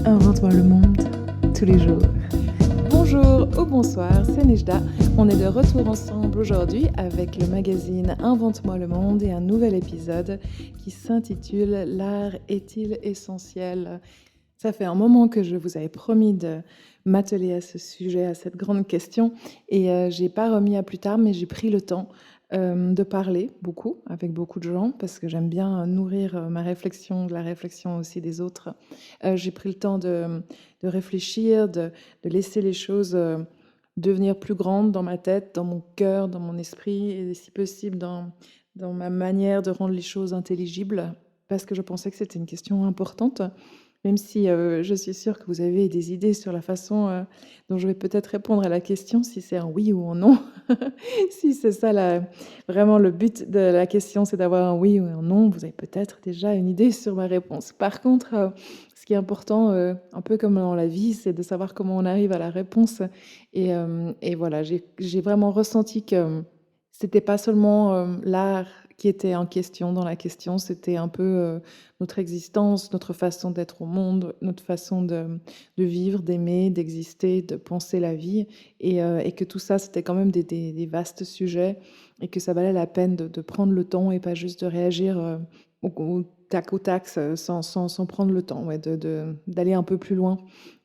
Invente-moi le monde, tous les jours. Bonjour ou bonsoir, c'est Nejda. On est de retour ensemble aujourd'hui avec le magazine Invente-moi le monde et un nouvel épisode qui s'intitule L'art est-il essentiel? Ça fait un moment que je vous avais promis de m'atteler à ce sujet, à cette grande question, et j'ai pas remis à plus tard, mais j'ai pris le temps de parler beaucoup avec beaucoup de gens parce que j'aime bien nourrir ma réflexion, de la réflexion aussi des autres. J'ai pris le temps de réfléchir, de laisser les choses devenir plus grandes dans ma tête, dans mon cœur, dans mon esprit, et si possible dans ma manière de rendre les choses intelligibles, parce que je pensais que c'était une question importante. Même si, je suis sûre que vous avez des idées sur la façon, dont je vais peut-être répondre à la question, si c'est un oui ou un non. Si c'est ça vraiment le but de la question, c'est d'avoir un oui ou un non, vous avez peut-être déjà une idée sur ma réponse. Par contre, ce qui est important, un peu comme dans la vie, c'est de savoir comment on arrive à la réponse, et voilà, j'ai vraiment ressenti que c'était pas seulement, l'art qui était en question dans la question, c'était un peu, notre existence, notre façon d'être au monde, notre façon de vivre, d'aimer, d'exister, de penser la vie, et que tout ça, c'était quand même des vastes sujets, et que ça valait la peine de prendre le temps et pas juste de réagir, au tac, sans prendre le temps, ouais, d'aller un peu plus loin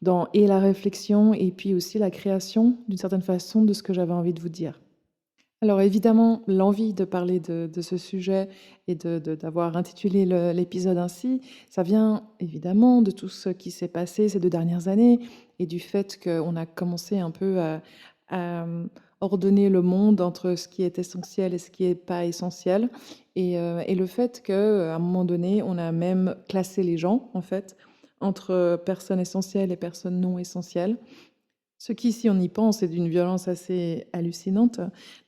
dans et la réflexion et puis aussi la création, d'une certaine façon, de ce que j'avais envie de vous dire. Alors évidemment, l'envie de parler de ce sujet et d'avoir intitulé l'épisode ainsi, ça vient évidemment de tout ce qui s'est passé ces 2 dernières années et du fait qu'on a commencé un peu à ordonner le monde entre ce qui est essentiel et ce qui est pas essentiel, et le fait qu'à un moment donné, on a même classé les gens, en fait, entre personnes essentielles et personnes non essentielles. Ce qui, si on y pense, est d'une violence assez hallucinante,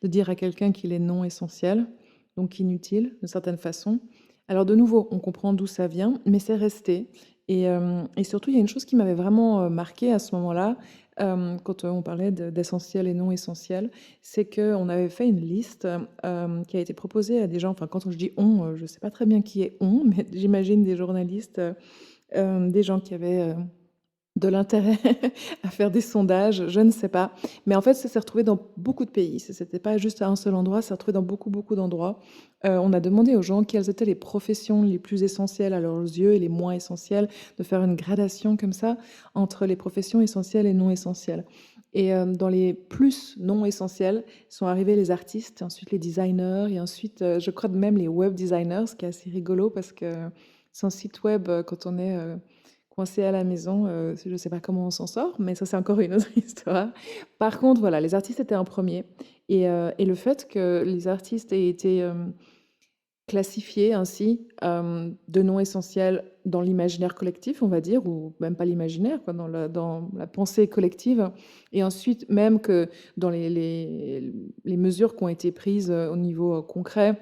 de dire à quelqu'un qu'il est non essentiel, donc inutile, d'une certaine façon. Alors de nouveau, on comprend d'où ça vient, mais c'est resté. Et surtout, il y a une chose qui m'avait vraiment marquée à ce moment-là, quand on parlait d'essentiel et non essentiel, c'est qu'on avait fait une liste qui a été proposée à des gens, enfin quand je dis on, je ne sais pas très bien qui est on, mais j'imagine des journalistes, des gens qui avaient de l'intérêt à faire des sondages, je ne sais pas. Mais en fait, ça s'est retrouvé dans beaucoup de pays. C'était pas juste à un seul endroit, ça s'est retrouvé dans beaucoup, beaucoup d'endroits. On a demandé aux gens quelles étaient les professions les plus essentielles à leurs yeux et les moins essentielles, de faire une gradation comme ça entre les professions essentielles et non essentielles. Et dans les plus non essentiels sont arrivés les artistes, ensuite les designers, et ensuite, je crois même les web designers, ce qui est assez rigolo parce que sans site web, quand on est coincé à la maison, je ne sais pas comment on s'en sort, mais ça, c'est encore une autre histoire. Par contre, voilà, les artistes étaient en premier, et le fait que les artistes aient été classifiés ainsi, de non essentiels dans l'imaginaire collectif, on va dire, ou même pas l'imaginaire, quoi, dans la pensée collective, et ensuite même que dans les mesures qui ont été prises au niveau concret,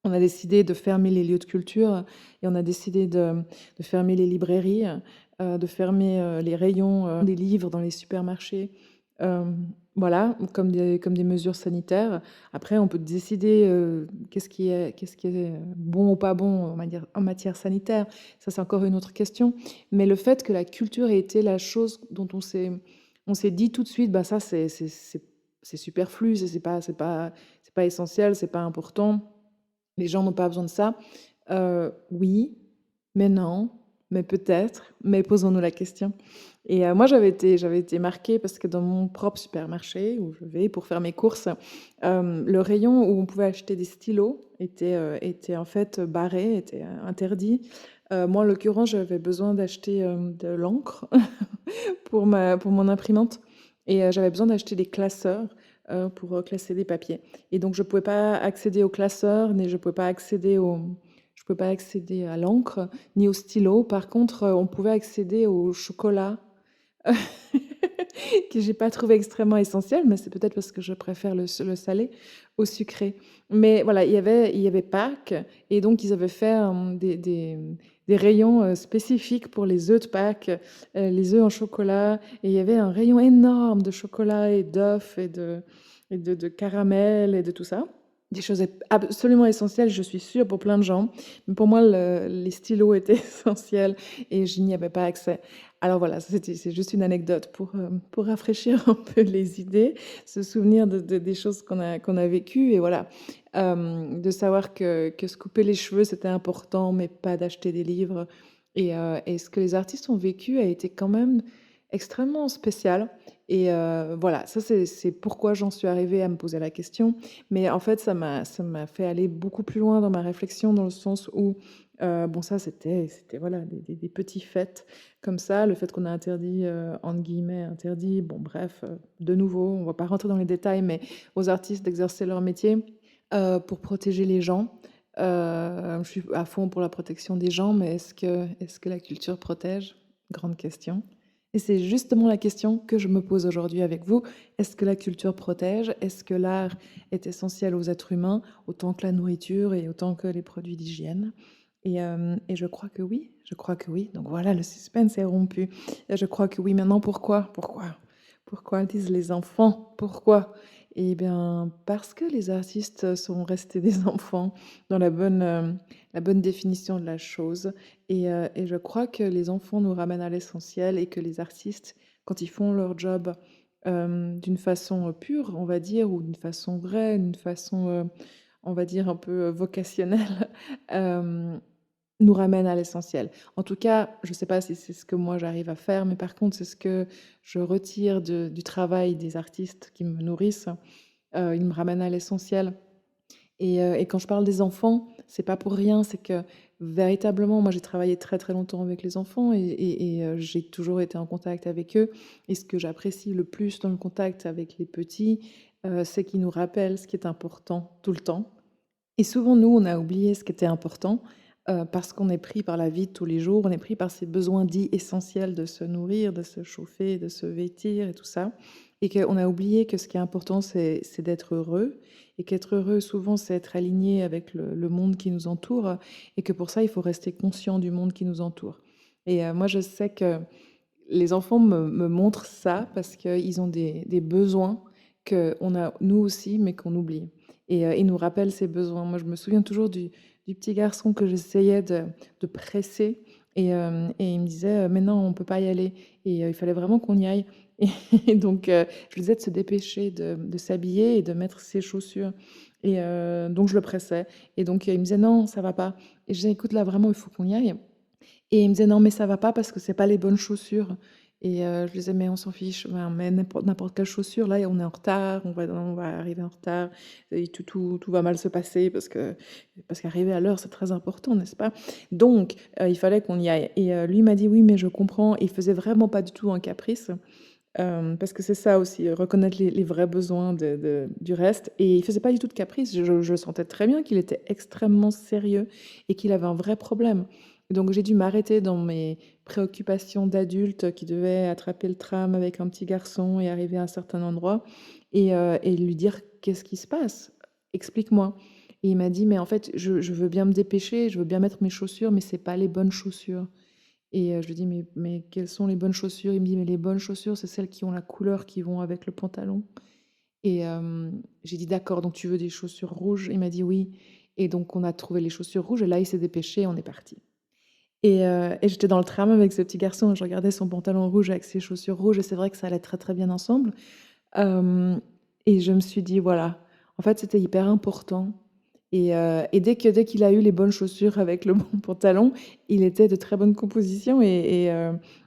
on a décidé de fermer les lieux de culture, et on a décidé de fermer les librairies, de fermer les rayons des livres dans les supermarchés. Voilà, comme des mesures sanitaires. Après, on peut décider qu'est-ce qui est bon ou pas bon en matière sanitaire. Ça, c'est encore une autre question. Mais le fait que la culture ait été la chose dont on s'est dit tout de suite, bah ça, c'est superflu, c'est pas essentiel, c'est pas important. Les gens n'ont pas besoin de ça. Oui, mais non, mais peut-être, mais posons-nous la question. Et moi, j'avais été marquée parce que dans mon propre supermarché où je vais pour faire mes courses, le rayon où on pouvait acheter des stylos était en fait barré, était interdit. Moi, en l'occurrence, j'avais besoin d'acheter de l'encre pour mon imprimante, et j'avais besoin d'acheter des classeurs pour classer des papiers. Et donc, je ne pouvais pas accéder aux classeurs, ni je pouvais pas accéder à l'encre, ni au stylo. Par contre, on pouvait accéder au chocolat, que j'ai pas trouvé extrêmement essentiel, mais c'est peut-être parce que je préfère le salé au sucré. Mais voilà, il y avait Pâques, et donc ils avaient fait des rayons spécifiques pour les œufs de Pâques, les œufs en chocolat, et il y avait un rayon énorme de chocolat et d'œufs et de caramel et de tout ça. Des choses absolument essentielles, je suis sûre, pour plein de gens. Mais pour moi, les stylos étaient essentiels et je n'y avais pas accès. Alors voilà, c'est juste une anecdote pour rafraîchir un peu les idées, se souvenir des choses qu'on a vécues et voilà. De savoir que se couper les cheveux, c'était important, mais pas d'acheter des livres. Et ce que les artistes ont vécu a été quand même extrêmement spécial. Et voilà, ça c'est pourquoi j'en suis arrivée à me poser la question. Mais en fait, ça m'a fait aller beaucoup plus loin dans ma réflexion, dans le sens où, bon, ça, c'était voilà, des petits faits comme ça. Le fait qu'on a interdit, entre guillemets, interdit, bon, bref, de nouveau, on va pas rentrer dans les détails, mais aux artistes d'exercer leur métier pour protéger les gens. Je suis à fond pour la protection des gens, mais est-ce que la culture protège? Grande question. Et c'est justement la question que je me pose aujourd'hui avec vous. Est-ce que la culture protège? Est-ce que l'art est essentiel aux êtres humains, autant que la nourriture et autant que les produits d'hygiène? Et je crois que oui, je crois que oui. Donc voilà, le suspense est rompu. Et je crois que oui. Maintenant, pourquoi? Pourquoi? Pourquoi disent les enfants? Pourquoi? Eh bien, parce que les artistes sont restés des enfants dans la bonne définition de la chose. Et je crois que les enfants nous ramènent à l'essentiel et que les artistes, quand ils font leur job d'une façon pure, on va dire, ou d'une façon vraie, d'une façon, on va dire, un peu vocationnelle, euh, nous ramènent à l'essentiel. En tout cas, je ne sais pas si c'est ce que moi j'arrive à faire, mais par contre, c'est ce que je retire du travail des artistes qui me nourrissent. Ils me ramènent à l'essentiel. Et quand je parle des enfants, c'est pas pour rien, c'est que véritablement, moi j'ai travaillé très très longtemps avec les enfants et j'ai toujours été en contact avec eux. Et ce que j'apprécie le plus dans le contact avec les petits, c'est qu'ils nous rappellent ce qui est important tout le temps. Et souvent, nous, on a oublié ce qui était important parce qu'on est pris par la vie de tous les jours, on est pris par ces besoins dits essentiels de se nourrir, de se chauffer, de se vêtir et tout ça. Et qu'on a oublié que ce qui est important, c'est d'être heureux. Et qu'être heureux, souvent, c'est être aligné avec le monde qui nous entoure. Et que pour ça, il faut rester conscient du monde qui nous entoure. Et moi, je sais que les enfants me montrent ça parce qu'ils ont des besoins qu'on a nous aussi, mais qu'on oublie. Et ils nous rappellent ces besoins. Moi, je me souviens toujours du petit garçon que j'essayais de presser. Et il me disait, mais non, on ne peut pas y aller. Et il fallait vraiment qu'on y aille. Et donc, je lui disais de se dépêcher, de s'habiller et de mettre ses chaussures. Et donc, je le pressais. Et donc, il me disait, non, ça va pas. Et je disais, écoute, là, vraiment, il faut qu'on y aille. Et il me disait: «Non, mais ça va pas parce que c'est pas les bonnes chaussures» et je lui disais: «Mais on s'en fiche, enfin, mais n'importe quelle chaussure, là, on est en retard, on va arriver en retard et tout va mal se passer parce qu'arriver à l'heure, c'est très important, n'est-ce pas?» Donc il fallait qu'on y aille et lui m'a dit: «Oui, mais je comprends» et il faisait vraiment pas du tout un caprice, parce que c'est ça aussi, reconnaître les vrais besoins du reste et il faisait pas du tout de caprice. Je sentais très bien qu'il était extrêmement sérieux et qu'il avait un vrai problème. Donc j'ai dû m'arrêter dans mes préoccupations d'adulte qui devait attraper le tram avec un petit garçon et arriver à un certain endroit et lui dire: «Qu'est-ce qui se passe? Explique-moi». Et il m'a dit: «Mais en fait, je veux bien me dépêcher, je veux bien mettre mes chaussures, mais c'est pas les bonnes chaussures». Et je lui dis: «Mais quelles sont les bonnes chaussures?» Il me dit: «Mais les bonnes chaussures, c'est celles qui ont la couleur qui vont avec le pantalon». Et j'ai dit: «D'accord, donc tu veux des chaussures rouges?» Il m'a dit: «Oui». Et donc on a trouvé les chaussures rouges et là, il s'est dépêché et on est parti. Et j'étais dans le tram avec ce petit garçon et je regardais son pantalon rouge avec ses chaussures rouges et c'est vrai que ça allait très, très bien ensemble. Hem et je me suis dit: «Voilà, en fait, c'était hyper important». Et dès qu'il a eu les bonnes chaussures avec le bon pantalon, il était de très bonne composition et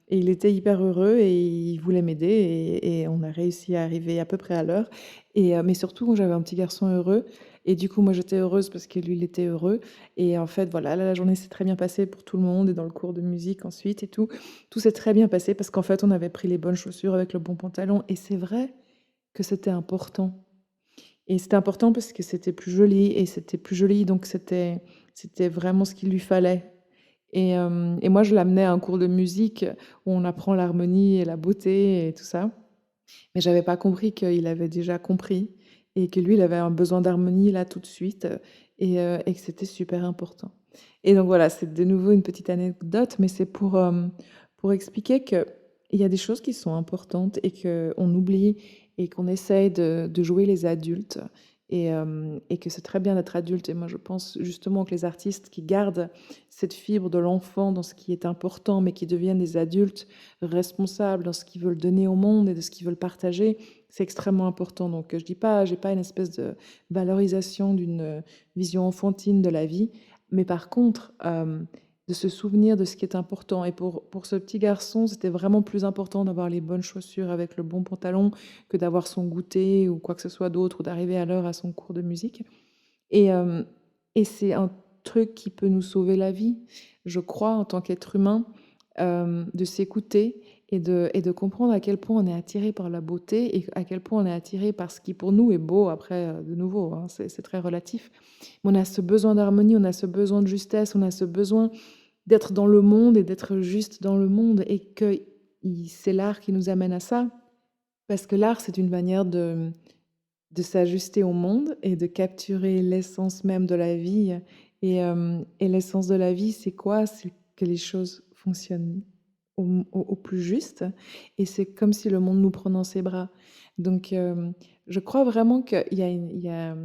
il était hyper heureux et il voulait m'aider et on a réussi à arriver à peu près à l'heure mais surtout, j'avais un petit garçon heureux et du coup, moi, j'étais heureuse parce que lui, il était heureux et en fait, voilà, là, la journée s'est très bien passée pour tout le monde et dans le cours de musique ensuite et tout. Tout s'est très bien passé parce qu'en fait, on avait pris les bonnes chaussures avec le bon pantalon et c'est vrai que c'était important. Et c'était important parce que c'était plus joli et c'était plus joli, donc c'était vraiment ce qu'il lui fallait. Et moi, je l'amenais à un cours de musique où on apprend l'harmonie et la beauté et tout ça. Mais j'avais pas compris qu'il avait déjà compris et que lui, il avait un besoin d'harmonie là tout de suite, et que c'était super important. Et donc voilà, c'est de nouveau une petite anecdote, mais c'est pour expliquer qu'il y a des choses qui sont importantes et qu'on oublie et qu'on essaye de jouer les adultes et que c'est très bien d'être adulte. Et moi, je pense justement que les artistes qui gardent cette fibre de l'enfant dans ce qui est important, mais qui deviennent des adultes responsables dans ce qu'ils veulent donner au monde et de ce qu'ils veulent partager, c'est extrêmement important. Donc, je dis pas, j'ai pas une espèce de valorisation d'une vision enfantine de la vie, mais par contre, de se souvenir de ce qui est important. Et pour ce petit garçon, c'était vraiment plus important d'avoir les bonnes chaussures avec le bon pantalon que d'avoir son goûter ou quoi que ce soit d'autre, ou d'arriver à l'heure à son cours de musique. Et, euh, et c'est un truc qui peut nous sauver la vie, je crois, en tant qu'être humain, de s'écouter et de comprendre à quel point on est attiré par la beauté et à quel point on est attiré par ce qui pour nous est beau. Après, de nouveau, hein, c'est très relatif. Mais on a ce besoin d'harmonie, on a ce besoin de justesse, on a ce besoin d'être dans le monde et d'être juste dans le monde, et que c'est l'art qui nous amène à ça, parce que l'art, c'est une manière de s'ajuster au monde et de capturer l'essence même de la vie. Et l'essence de la vie, c'est quoi? C'est que les choses fonctionnent au plus juste, et c'est comme si le monde nous prend dans ses bras. Donc, je crois vraiment qu'il y a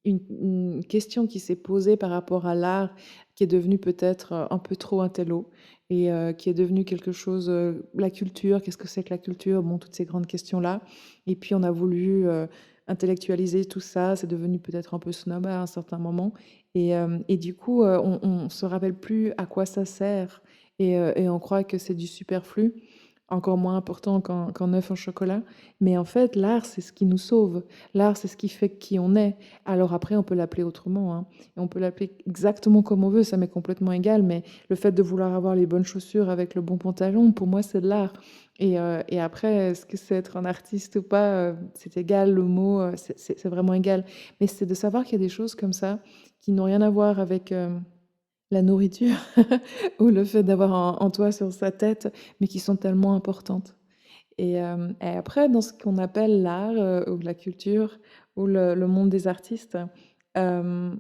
une question qui s'est posée par rapport à l'art, qui est devenu peut-être un peu trop intello, et qui est devenu quelque chose, la culture, qu'est-ce que c'est que la culture? Bon, toutes ces grandes questions-là. Et puis on a voulu intellectualiser tout ça, c'est devenu peut-être un peu snob à un certain moment. Et du coup, on se rappelle plus à quoi ça sert, et on croit que c'est du superflu, encore moins important qu'un œuf au chocolat. Mais en fait, l'art, c'est ce qui nous sauve. L'art, c'est ce qui fait qui on est. Alors après, on peut l'appeler autrement, hein. Et on peut l'appeler exactement comme on veut, ça m'est complètement égal. Mais le fait de vouloir avoir les bonnes chaussures avec le bon pantalon, pour moi, c'est de l'art. Et après, est-ce que c'est être un artiste ou pas, c'est égal, le mot, c'est vraiment égal. Mais c'est de savoir qu'il y a des choses comme ça qui n'ont rien à voir avec la nourriture ou le fait d'avoir un toit sur sa tête, mais qui sont tellement importantes. Et après, dans ce qu'on appelle l'art, ou la culture, ou le monde des artistes, euh,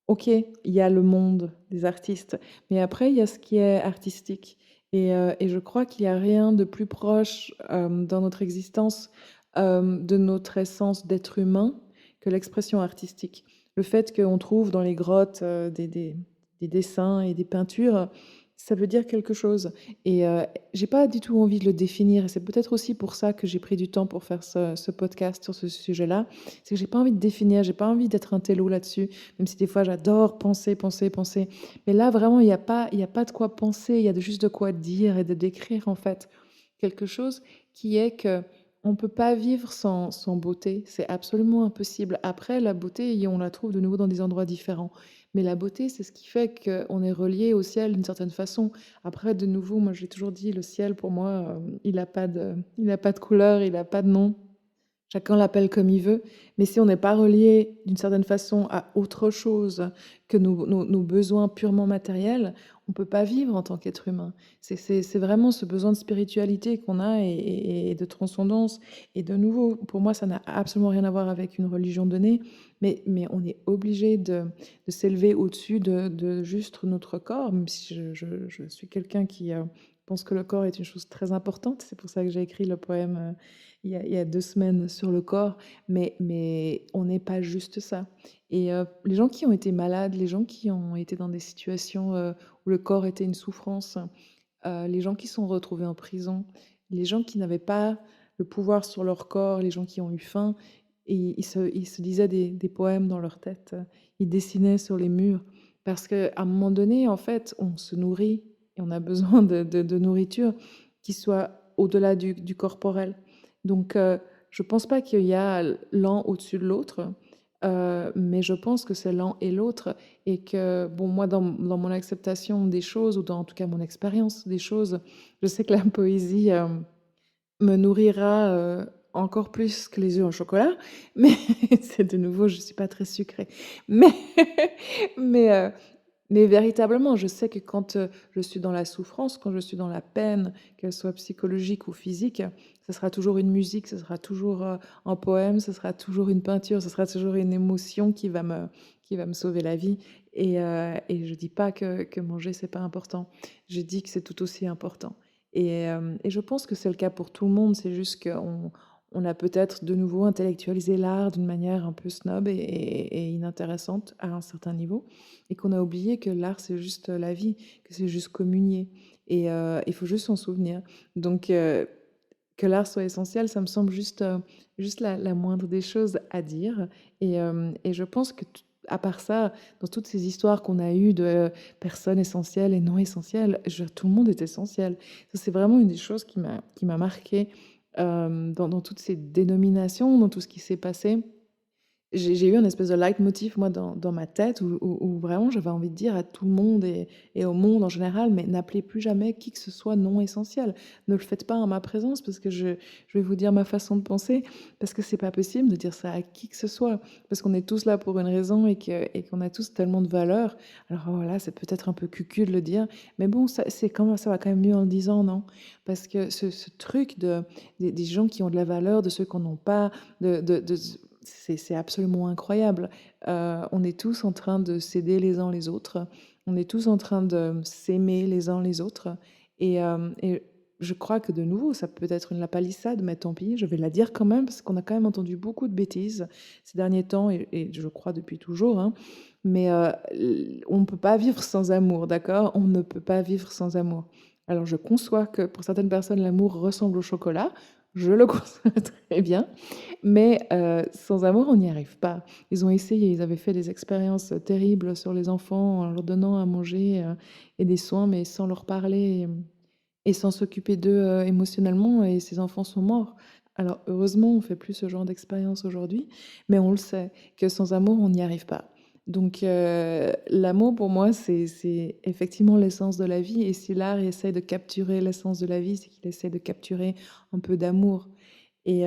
ok, il y a le monde des artistes, mais après, il y a ce qui est artistique. Et je crois qu'il n'y a rien de plus proche dans notre existence de notre essence d'être humain que l'expression artistique. Le fait qu'on trouve dans les grottes des dessins et des peintures, ça veut dire quelque chose. Et j'ai pas du tout envie de le définir. Et c'est peut-être aussi pour ça que j'ai pris du temps pour faire ce podcast sur ce sujet-là. C'est que j'ai pas envie de définir, j'ai pas envie d'être un télo là-dessus, même si des fois j'adore penser, penser, penser. Mais là, vraiment, il y a pas de quoi penser, il y a juste de quoi dire et de décrire, en fait, quelque chose qui est que on ne peut pas vivre sans beauté. C'est absolument impossible. Après, la beauté, on la trouve de nouveau dans des endroits différents. Mais la beauté, c'est ce qui fait qu'on est relié au ciel d'une certaine façon. Après, de nouveau, moi, j'ai toujours dit, le ciel, pour moi, il n'a pas de couleur, il n'a pas de nom. Chacun l'appelle comme il veut, mais si on n'est pas relié d'une certaine façon à autre chose que nos besoins purement matériels, on ne peut pas vivre en tant qu'être humain. C'est vraiment ce besoin de spiritualité qu'on a, et de transcendance. Et de nouveau, pour moi, ça n'a absolument rien à voir avec une religion donnée, mais on est obligé de s'élever au-dessus de juste notre corps, même si je suis quelqu'un qui pense que le corps est une chose très importante. C'est pour ça que j'ai écrit le poème il y a 2 semaines sur le corps, mais on n'est pas juste ça. Et les gens qui ont été malades, les gens qui ont été dans des situations où le corps était une souffrance, les gens qui sont retrouvés en prison, les gens qui n'avaient pas le pouvoir sur leur corps, les gens qui ont eu faim, et ils se disaient des poèmes dans leur tête, ils dessinaient sur les murs, parce qu'à un moment donné, en fait, on se nourrit et on a besoin de nourriture qui soit au-delà du corporel. Donc, je pense pas qu'il y a l'un au-dessus de l'autre, mais je pense que c'est l'un et l'autre, et que, bon, moi, dans mon acceptation des choses, ou dans en tout cas mon expérience des choses, je sais que la poésie me nourrira encore plus que les œufs au chocolat, mais c'est de nouveau, je suis pas très sucrée. Mais, mais, euh, mais véritablement, je sais que quand je suis dans la souffrance, quand je suis dans la peine, qu'elle soit psychologique ou physique, ce sera toujours une musique, ce sera toujours un poème, ce sera toujours une peinture, ce sera toujours une émotion qui va me sauver la vie. Et je dis pas que manger, c'est pas important. Je dis que c'est tout aussi important. Et je pense que c'est le cas pour tout le monde, c'est juste qu'on on a peut-être de nouveau intellectualisé l'art d'une manière un peu snob et inintéressante à un certain niveau, et qu'on a oublié que l'art, c'est juste la vie, que c'est juste communier. Et il faut juste s'en souvenir. Donc, que l'art soit essentiel, ça me semble juste la moindre des choses à dire. Et je pense que, à part ça, dans toutes ces histoires qu'on a eues de personnes essentielles et non essentielles, tout le monde est essentiel. Ça, c'est vraiment une des choses qui m'a marquée dans toutes ces dénominations, dans tout ce qui s'est passé. J'ai eu un espèce de leitmotiv, moi, dans ma tête, où vraiment j'avais envie de dire à tout le monde et au monde en général, mais n'appelez plus jamais qui que ce soit non essentiel. Ne le faites pas en ma présence, parce que je vais vous dire ma façon de penser, parce que c'est pas possible de dire ça à qui que ce soit, parce qu'on est tous là pour une raison et qu'on a tous tellement de valeur. Alors voilà, c'est peut-être un peu cucu de le dire, mais bon, ça va quand même mieux en le disant, non? Parce que ce truc des gens qui ont de la valeur, de ceux qui n'en ont pas, c'est absolument incroyable. On est tous en train de s'aider les uns les autres. On est tous en train de s'aimer les uns les autres. Et je crois que de nouveau, ça peut être une lapalissade, mais tant pis, je vais la dire quand même, parce qu'on a quand même entendu beaucoup de bêtises ces derniers temps, et je crois depuis toujours, hein. Mais on ne peut pas vivre sans amour, d'accord? On ne peut pas vivre sans amour. Alors je conçois que pour certaines personnes, l'amour ressemble au chocolat. Je le conçois très bien. Mais sans amour, on n'y arrive pas. Ils ont essayé, ils avaient fait des expériences terribles sur les enfants en leur donnant à manger et des soins, mais sans leur parler et sans s'occuper d'eux émotionnellement, et ces enfants sont morts. Alors heureusement, on fait plus ce genre d'expérience aujourd'hui, mais on le sait que sans amour, on n'y arrive pas. Donc l'amour, pour moi, c'est effectivement l'essence de la vie, et si l'art essaie de capturer l'essence de la vie, c'est qu'il essaie de capturer un peu d'amour. Et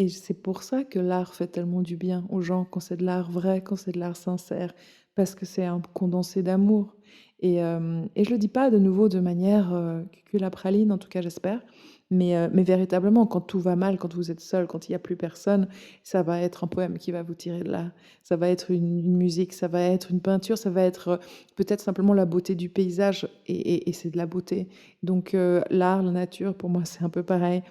c'est pour ça que l'art fait tellement du bien aux gens, quand c'est de l'art vrai, quand c'est de l'art sincère, parce que c'est un condensé d'amour. Et je le dis pas de nouveau de manière cuculapraline, en tout cas j'espère, mais véritablement, quand tout va mal, quand vous êtes seul, quand il y a plus personne, ça va être un poème qui va vous tirer de là. Ça va être une musique, ça va être une peinture, ça va être peut-être simplement la beauté du paysage, et c'est de la beauté. Donc l'art, la nature, pour moi, c'est un peu pareil.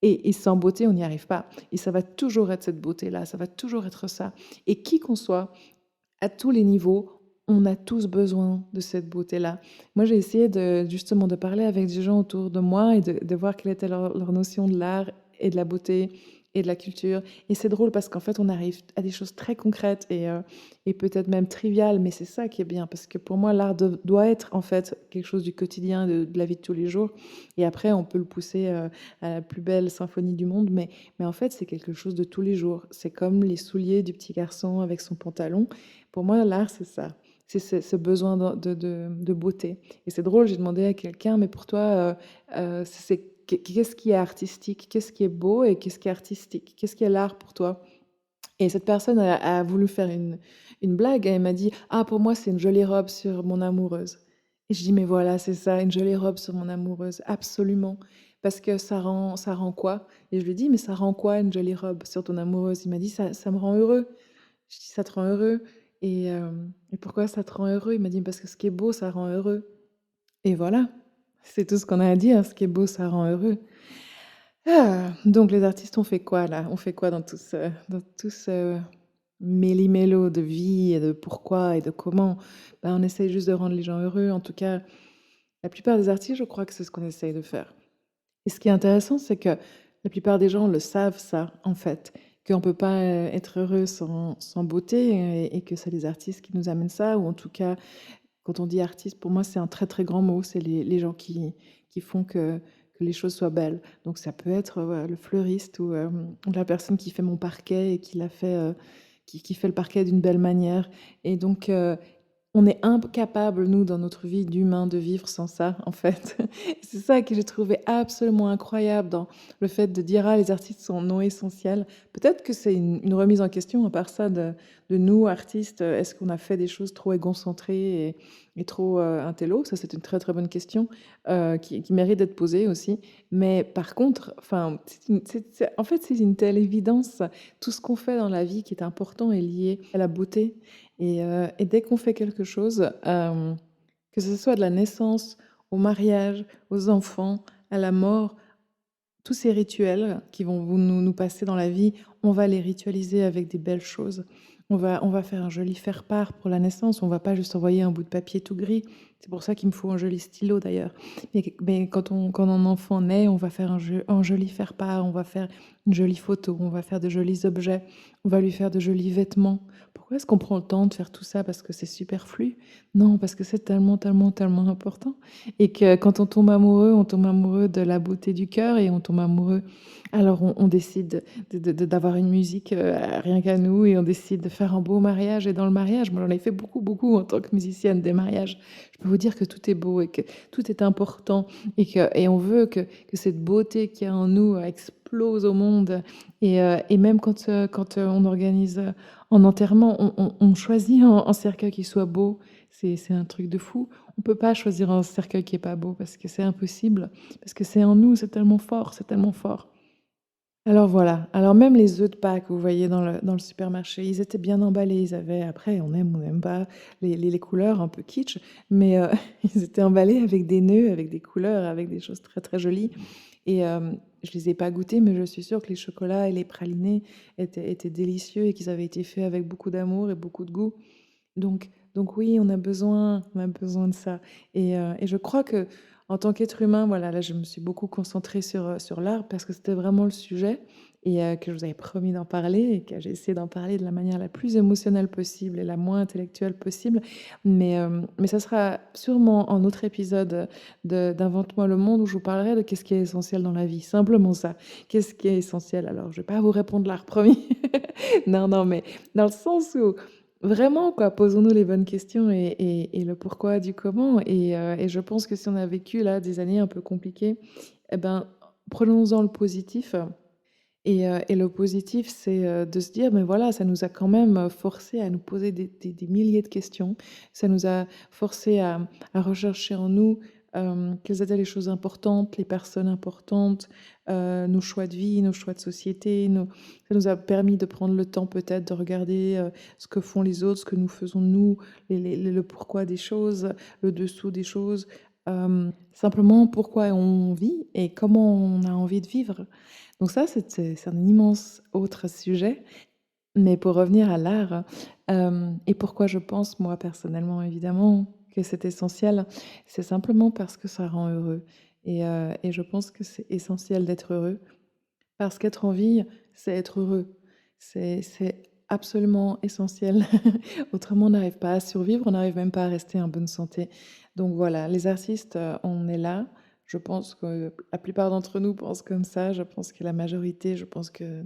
Et sans beauté, on n'y arrive pas. Et ça va toujours être cette beauté-là, ça va toujours être ça. Et qui qu'on soit, à tous les niveaux, on a tous besoin de cette beauté-là. Moi, j'ai essayé justement de parler avec des gens autour de moi et de voir quelle était leur notion de l'art et de la beauté et de la culture. Et c'est drôle parce qu'en fait, on arrive à des choses très concrètes et peut-être même triviales, mais c'est ça qui est bien, parce que pour moi, l'art doit être en fait quelque chose du quotidien, de la vie de tous les jours. Et après, on peut le pousser à la plus belle symphonie du monde, mais en fait, c'est quelque chose de tous les jours. C'est comme les souliers du petit garçon avec son pantalon. Pour moi, l'art, c'est ça. C'est ce besoin de beauté. Et c'est drôle, j'ai demandé à quelqu'un, mais pour toi, qu'est-ce qui est artistique? Qu'est-ce qui est beau et qu'est-ce qui est artistique? Qu'est-ce qui est l'art pour toi? Et cette personne a voulu faire une blague, et elle m'a dit: «Ah, pour moi, c'est une jolie robe sur mon amoureuse». Et je dis: «Mais voilà, c'est ça, une jolie robe sur mon amoureuse, absolument». Parce que ça rend quoi? Et je lui dis: «Mais ça rend quoi une jolie robe sur ton amoureuse?» Il m'a dit: «Ça me rend heureux». Je dis: «Ça te rend heureux? Et pourquoi ça te rend heureux?» Il m'a dit: «Parce que ce qui est beau, ça rend heureux». Et voilà, c'est tout ce qu'on a à dire, ce qui est beau, ça rend heureux. Donc les artistes, on fait quoi là? On fait quoi dans tout ce méli-mélo de vie et de pourquoi et de comment? Ben, on essaye juste de rendre les gens heureux. En tout cas, la plupart des artistes, je crois que c'est ce qu'on essaye de faire. Et ce qui est intéressant, c'est que la plupart des gens le savent ça, en fait, qu'on ne peut pas être heureux sans beauté, et que c'est les artistes qui nous amènent ça, ou en tout cas, quand on dit artiste, pour moi, c'est un très très grand mot. C'est les gens qui font que les choses soient belles. Donc ça peut être le fleuriste ou la personne qui fait mon parquet et qui l'a fait, qui fait le parquet d'une belle manière. Et donc, on est incapable, nous, dans notre vie d'humain, de vivre sans ça, en fait. C'est ça que j'ai trouvé absolument incroyable dans le fait de dire: «Ah, les artistes sont non essentiels». Peut-être que c'est une remise en question, à part ça, de nous, artistes. Est-ce qu'on a fait des choses trop égocentrées et trop intello? Ça, c'est une très, très bonne question qui mérite d'être posée aussi. Mais par contre, enfin, en fait, c'est une telle évidence. Tout ce qu'on fait dans la vie qui est important est lié à la beauté. Et dès qu'on fait quelque chose, que ce soit de la naissance, au mariage, aux enfants, à la mort, tous ces rituels qui vont nous passer dans la vie, on va les ritualiser avec des belles choses. On va faire un joli faire-part pour la naissance. On va pas juste envoyer un bout de papier tout gris. C'est pour ça qu'il me faut un joli stylo d'ailleurs. Mais quand un enfant naît, on va faire un joli faire-part. On va faire une jolie photo. On va faire de jolis objets. On va lui faire de jolis vêtements. Pourquoi est-ce qu'on prend le temps de faire tout ça? Parce que c'est superflu? Non, parce que c'est tellement, tellement, tellement important. Et que quand on tombe amoureux de la beauté du cœur et on tombe amoureux. Alors on décide d'avoir une musique rien qu'à nous et on décide de faire un beau mariage. Et dans le mariage, moi j'en ai fait beaucoup, beaucoup en tant que musicienne des mariages. Je peux vous dire que tout est beau et que tout est important et on veut que cette beauté qu'il y a en nous explose au monde. Et même quand on organise en enterrement, on choisit un cercueil qui soit beau. C'est un truc de fou. On peut pas choisir un cercueil qui est pas beau parce que c'est impossible, parce que c'est en nous, c'est tellement fort, c'est tellement fort. Alors voilà, alors même les œufs de Pâques, vous voyez dans le supermarché, ils étaient bien emballés. Ils avaient, après, on aime ou on n'aime pas les couleurs un peu kitsch, mais ils étaient emballés avec des nœuds, avec des couleurs, avec des choses très très jolies. Et je les ai pas goûtés, mais je suis sûre que les chocolats et les pralinés étaient délicieux et qu'ils avaient été faits avec beaucoup d'amour et beaucoup de goût. Donc oui, on a besoin de ça. Et je crois que en tant qu'être humain, voilà, là, je me suis beaucoup concentrée sur l'art parce que c'était vraiment le sujet et que je vous avais promis d'en parler et que j'ai essayé d'en parler de la manière la plus émotionnelle possible et la moins intellectuelle possible. Mais ça sera sûrement un autre épisode d'Invente-moi le monde où je vous parlerai de qu'est-ce qui est essentiel dans la vie. Simplement ça. Qu'est-ce qui est essentiel? Alors, je vais pas vous répondre l'art, promis. Non, non, mais dans le sens où vraiment, quoi, posons-nous les bonnes questions et le pourquoi du comment. Et je pense que si on a vécu là des années un peu compliquées, eh ben, prenons-en le positif. Et le positif, c'est de se dire, mais voilà, ça nous a quand même forcé à nous poser des milliers de questions. Ça nous a forcé à rechercher en nous quelles étaient les choses importantes, les personnes importantes, nos choix de vie, nos choix de société. Ça nous a permis de prendre le temps peut-être de regarder ce que font les autres, ce que nous faisons nous, le pourquoi des choses, le dessous des choses. Simplement pourquoi on vit et comment on a envie de vivre. Donc ça, c'est un immense autre sujet. Mais pour revenir à l'art, et pourquoi je pense, moi, personnellement, évidemment, que c'est essentiel, c'est simplement parce que ça rend heureux. Et je pense que c'est essentiel d'être heureux, parce qu'être en vie, c'est être heureux. C'est absolument essentiel. Autrement, on n'arrive pas à survivre, on n'arrive même pas à rester en bonne santé. Donc voilà, les artistes, on est là. Je pense que la plupart d'entre nous pensent comme ça. Je pense que la majorité, je pense que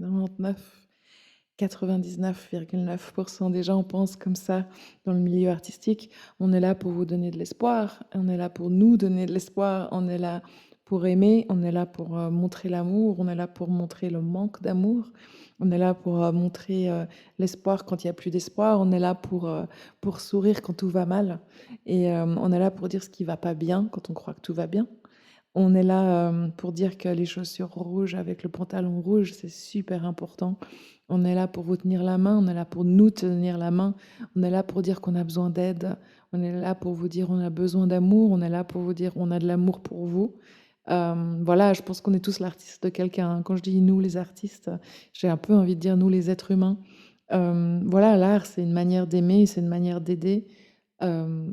99,9% des gens pensent comme ça dans le milieu artistique. On est là pour vous donner de l'espoir, on est là pour nous donner de l'espoir, on est là pour aimer, on est là pour montrer l'amour, on est là pour montrer le manque d'amour, on est là pour montrer l'espoir quand il n'y a plus d'espoir, on est là pour sourire quand tout va mal, et on est là pour dire ce qui va pas bien quand on croit que tout va bien. On est là pour dire que les chaussures rouges avec le pantalon rouge, c'est super important. On est là pour vous tenir la main, on est là pour nous tenir la main, on est là pour dire qu'on a besoin d'aide, on est là pour vous dire on a besoin d'amour, on est là pour vous dire on a de l'amour pour vous. Voilà, je pense qu'on est tous l'artiste de quelqu'un, hein. Quand je dis nous les artistes, j'ai un peu envie de dire nous les êtres humains. Voilà, l'art, c'est une manière d'aimer, c'est une manière d'aider. Euh,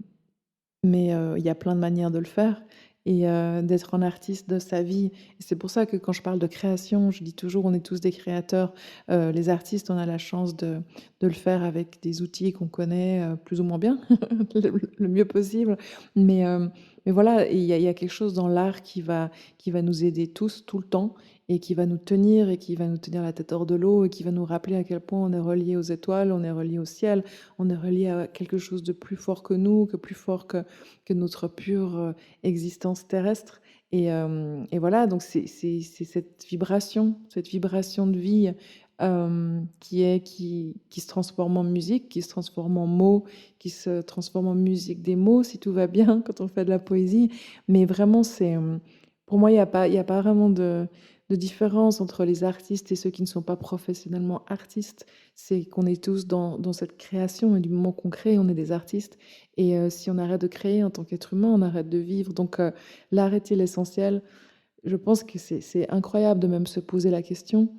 mais il y a plein de manières de le faire et d'être un artiste de sa vie. Et c'est pour ça que quand je parle de création, je dis toujours: «On est tous des créateurs». Les artistes, on a la chance de le faire avec des outils qu'on connaît, plus ou moins bien, le mieux possible. Mais mais voilà, il y a quelque chose dans l'art qui va nous aider tous, tout le temps et qui va nous tenir et qui va nous tenir la tête hors de l'eau et qui va nous rappeler à quel point on est relié aux étoiles, on est relié au ciel, on est relié à quelque chose de plus fort que nous, que plus fort que notre pure existence terrestre. Et voilà, donc c'est cette vibration de vie qui se transforme en musique, qui se transforme en mots, qui se transforme en musique des mots, si tout va bien, quand on fait de la poésie. Mais vraiment, pour moi, il y a pas vraiment de différence entre les artistes et ceux qui ne sont pas professionnellement artistes. C'est qu'on est tous dans cette création et du moment qu'on crée, on est des artistes. Et si on arrête de créer en tant qu'être humain, on arrête de vivre. Donc l'art est-il essentiel? je pense que c'est incroyable de même se poser la question.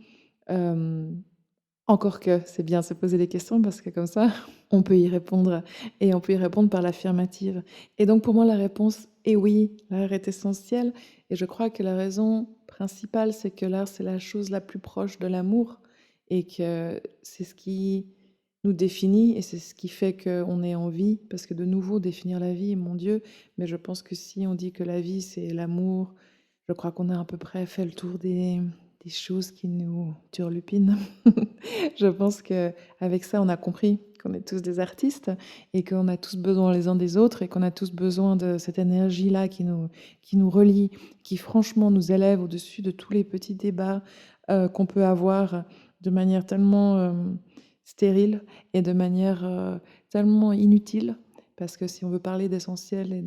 Hem, Encore que c'est bien de se poser des questions parce que comme ça, on peut y répondre et on peut y répondre par l'affirmative. Et donc pour moi, la réponse est oui, l'art est essentiel et je crois que la raison principale, c'est que l'art, c'est la chose la plus proche de l'amour et que c'est ce qui nous définit et c'est ce qui fait qu'on est en vie. Parce que de nouveau, définir la vie, mon Dieu, mais je pense que si on dit que la vie, c'est l'amour, je crois qu'on a à peu près fait le tour des choses qui nous turlupinent. Je pense qu'avec ça, on a compris qu'on est tous des artistes et qu'on a tous besoin les uns des autres et qu'on a tous besoin de cette énergie-là qui nous relie, qui franchement nous élève au-dessus de tous les petits débats qu'on peut avoir de manière tellement stérile et de manière tellement inutile. Parce que si on veut parler d'essentiel et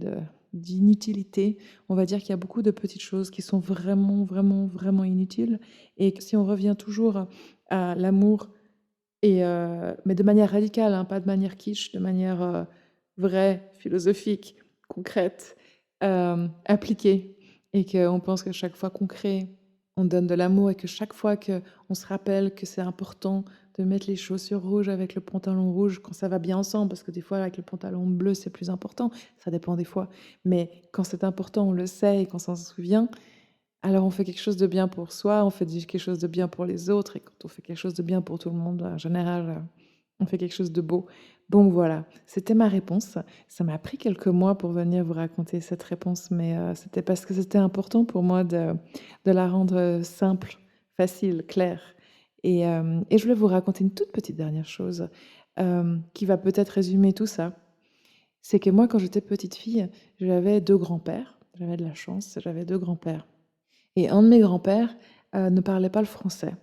d'inutilité, on va dire qu'il y a beaucoup de petites choses qui sont vraiment, vraiment, vraiment inutiles. Et que si on revient toujours à l'amour, mais de manière radicale, hein, pas de manière kitsch, de manière vraie, philosophique, concrète, appliquée, et qu'on pense que chaque fois qu'on crée, on donne de l'amour, et que chaque fois qu'on se rappelle que c'est important de mettre les chaussures rouges avec le pantalon rouge quand ça va bien ensemble, parce que des fois avec le pantalon bleu c'est plus important, ça dépend des fois, mais quand c'est important on le sait et qu'on s'en souvient, alors on fait quelque chose de bien pour soi, on fait quelque chose de bien pour les autres, et quand on fait quelque chose de bien pour tout le monde, en général, on fait quelque chose de beau. Donc voilà, c'était ma réponse. Ça m'a pris quelques mois pour venir vous raconter cette réponse, mais c'était parce que c'était important pour moi de la rendre simple, facile, claire. Et je voulais vous raconter une toute petite dernière chose qui va peut-être résumer tout ça. C'est que moi, quand j'étais petite fille, j'avais deux grands-pères. J'avais de la chance, j'avais deux grands-pères. Et un de mes grands-pères ne parlait pas le français.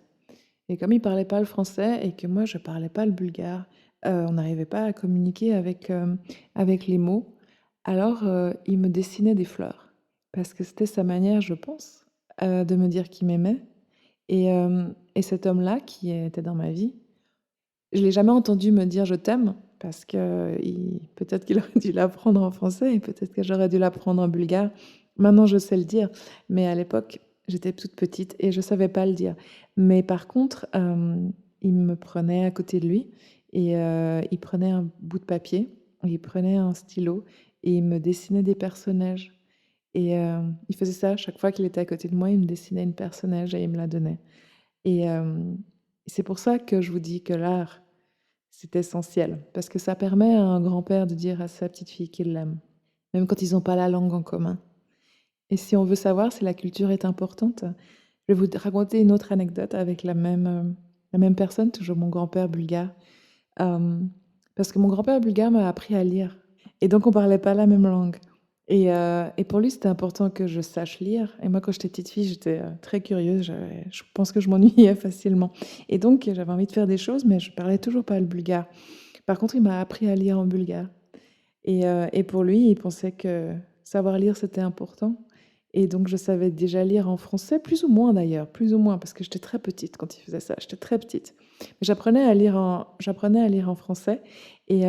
Et comme il parlait pas le français et que moi je parlais pas le bulgare, on n'arrivait pas à communiquer avec les mots. Alors, il me dessinait des fleurs parce que c'était sa manière, je pense, de me dire qu'il m'aimait. Et cet homme-là qui était dans ma vie, je l'ai jamais entendu me dire «je t'aime» parce que peut-être qu'il aurait dû l'apprendre en français et peut-être que j'aurais dû l'apprendre en bulgare. Maintenant, je sais le dire, mais à l'époque, j'étais toute petite et je savais pas le dire. Mais par contre, il me prenait à côté de lui et il prenait un bout de papier, il prenait un stylo et il me dessinait des personnages. Et il faisait ça chaque fois qu'il était à côté de moi, il me dessinait une personnage et il me la donnait. Et c'est pour ça que je vous dis que l'art, c'est essentiel, parce que ça permet à un grand-père de dire à sa petite fille qu'il l'aime, même quand ils n'ont pas la langue en commun. Et si on veut savoir si la culture est importante, je vais vous raconter une autre anecdote avec la même personne, toujours mon grand-père bulgare. Parce que mon grand-père bulgare m'a appris à lire. Et donc, on parlait pas la même langue. Et pour lui, c'était important que je sache lire. Et moi, quand j'étais petite fille, j'étais très curieuse. Je pense que je m'ennuyais facilement. Et donc, j'avais envie de faire des choses, mais je parlais toujours pas le bulgare. Par contre, il m'a appris à lire en bulgare. Et pour lui, il pensait que savoir lire, c'était important. Et donc, je savais déjà lire en français, plus ou moins d'ailleurs, plus ou moins, parce que j'étais très petite quand il faisait ça. J'étais très petite. Mais j'apprenais à lire en français. Et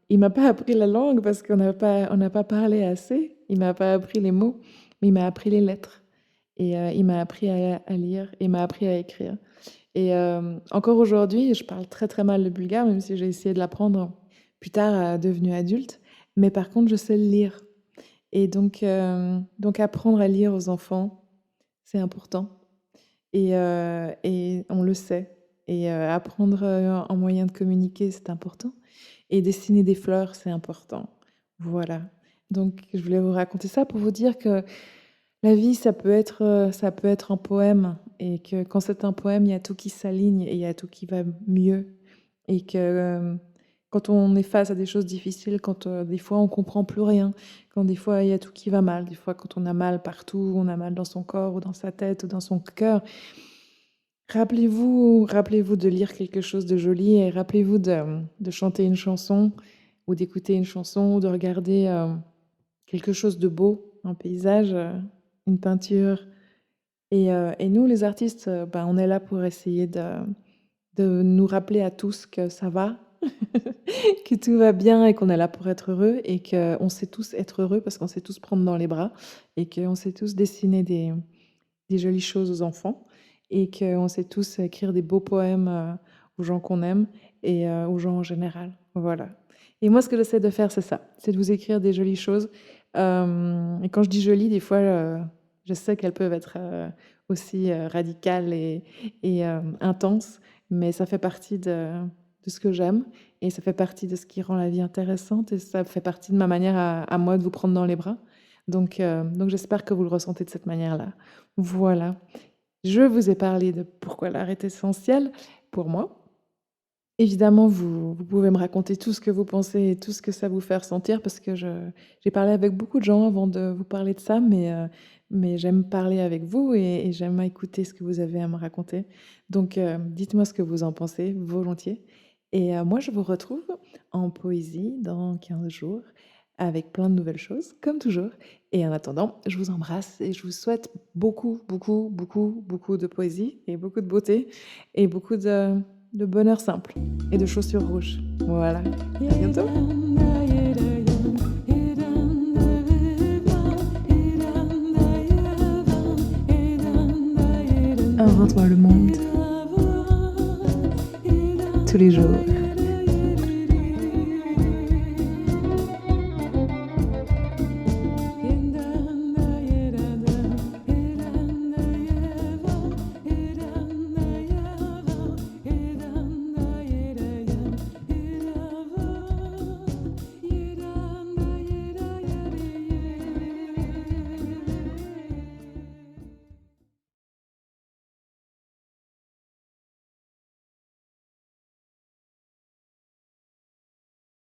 il m'a pas appris la langue parce on n'a pas parlé assez. Il m'a pas appris les mots, mais il m'a appris les lettres. Et il m'a appris à lire, et il m'a appris à écrire. Et encore aujourd'hui, je parle très très mal le bulgare, même si j'ai essayé de l'apprendre plus tard, devenue adulte. Mais par contre, je sais le lire. Et donc apprendre à lire aux enfants, c'est important. Et on le sait. Et apprendre un moyen de communiquer, c'est important. Et dessiner des fleurs, c'est important. Voilà. Donc, je voulais vous raconter ça pour vous dire que la vie, ça peut être un poème. Et que quand c'est un poème, il y a tout qui s'aligne et il y a tout qui va mieux. Et que quand on est face à des choses difficiles, quand des fois on comprend plus rien, quand des fois il y a tout qui va mal, des fois quand on a mal partout, on a mal dans son corps ou dans sa tête ou dans son cœur, rappelez-vous de lire quelque chose de joli et rappelez-vous de chanter une chanson ou d'écouter une chanson ou de regarder quelque chose de beau, un paysage, une peinture. Et nous, les artistes, ben, on est là pour essayer de nous rappeler à tous que ça va, que tout va bien et qu'on est là pour être heureux et qu'on sait tous être heureux parce qu'on sait tous prendre dans les bras et qu'on sait tous dessiner des jolies choses aux enfants et qu'on sait tous écrire des beaux poèmes aux gens qu'on aime et aux gens en général. Voilà. Et moi, ce que j'essaie de faire, c'est ça, c'est de vous écrire des jolies choses. Et quand je dis jolies, des fois, je sais qu'elles peuvent être aussi radicales et intenses, mais ça fait partie de ce que j'aime et ça fait partie de ce qui rend la vie intéressante et ça fait partie de ma manière à moi de vous prendre dans les bras. Donc j'espère que vous le ressentez de cette manière-là. Voilà. Je vous ai parlé de pourquoi l'art est essentiel pour moi. Évidemment, vous pouvez me raconter tout ce que vous pensez et tout ce que ça vous fait ressentir parce que j'ai parlé avec beaucoup de gens avant de vous parler de ça, mais j'aime parler avec vous et j'aime écouter ce que vous avez à me raconter. Donc, dites-moi ce que vous en pensez, volontiers. Et moi, je vous retrouve en poésie dans 15 jours avec plein de nouvelles choses, comme toujours. Et en attendant, je vous embrasse et je vous souhaite beaucoup, beaucoup, beaucoup, beaucoup de poésie et beaucoup de beauté et beaucoup de bonheur simple et de chaussures rouges. Voilà. À bientôt. Invente-moi le monde tous les jours.